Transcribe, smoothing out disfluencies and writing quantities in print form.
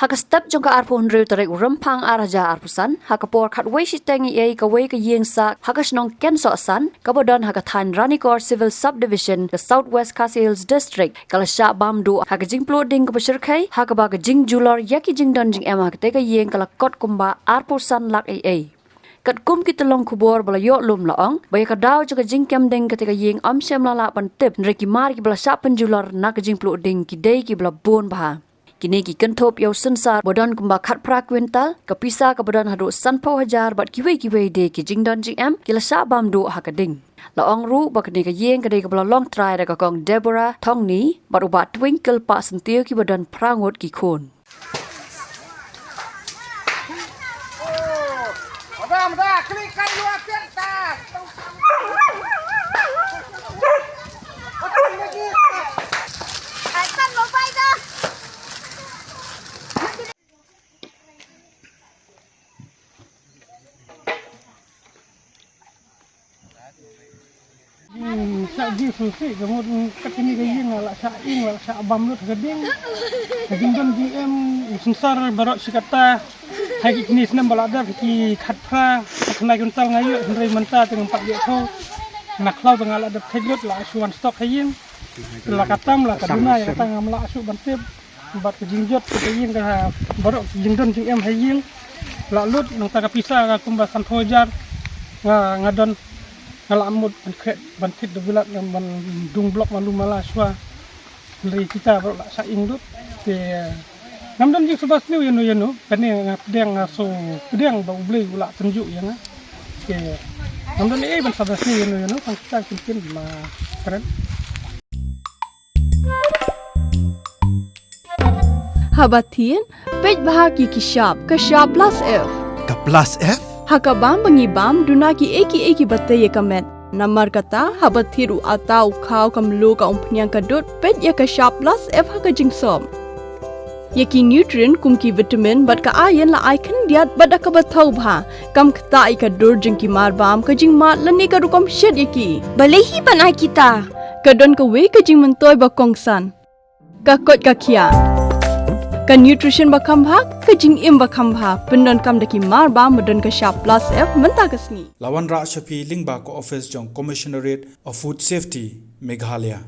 Haka step jong ka arpo hundrew tarik rempang araja arpusan, haka por kat wei shitengi ka wei ka Ïing sa, haka Shillong Kensohsan, kabodon haka Than Ranikor Civil Subdivision, the Southwest Khasi Hills District, kala sya bamdu haka jingplo ding ka bashirkai, haka ba ka Jingduh yaki Jingdon jing ema haka teka Ïing kala kot Kumba arpusan lak Kat kum kita long kubor bala yok lum laong, baya ka daw juga jingkem ding ketika Ïing amsyam lala pantip, nreki mar ki bala sya penjular nak jingplo ding ki day ki bala bon baha. Kini ki kentop yau Synsar bodan Kumba khat pra Quintal kapisa ka bodan hadu sanpo hajar bat kiwei de ki Jingdon jing em kila sya bamdu hakading. Laong ru ba kini ka Ïing kadai ka bala long try da ka kong Deborah thong ni bat ubat twinkle pa sentiu ki bodan prangot ki khon. Dah, klikkan dua kertas. Kan mau bay dah. Saji susi, kemudian ketini ke Ïing lah Ïing lah abam lu tergeding. Jingdon GM Synsar barok sikata. Hai kini senam balada ki khatpra kena Quintal ngayu hendrai menta dengan 4 dia tu nak klau dengan ada pegot lah asuan stok Ïing la katam la kaduna ya kata ngamla asu bantip bat ke Jingduh ke Ïing ka barok Jingdon GM Ïing la lut nang ta kapisa ka Kumba sanpo jar ngadon ngalamut bantit de bulat yang dung blok malu mala swa dari kita barok la sa Ïing lut ke Namdan jing sebas ni yano kani pedang so pedang bau beli pula tunjuk ya na. Okey. Namdan ban sabas ni yano kan kita mungkin ma keren. Habatin pej bahagi kishap ka sharp plus F. Ka plus F? Haka bam bangi bam dunaki eki bataye kamet. Namar kata habathiru atau kau kamlu ka umpnyang kadut pej ya ka sharp plus F haka jingsom. Yaki nutrient kumki vitamin bat ka iron la icon diat bat ka bathau bha kam khta ka dur jingki mar bam ka jing mat lani ka rukom shed yaki balehi banai kita ka don ka we ka jing mentoy ba kongsan ka kot ka khia ka nutrition ba kham bha ka jing im ba kham bha pendon kam daki mar bam modon ka sharp plus F menta kasni Lawan Ra Shapi Lingba ko office jong Commissionerate of Food Safety Meghalaya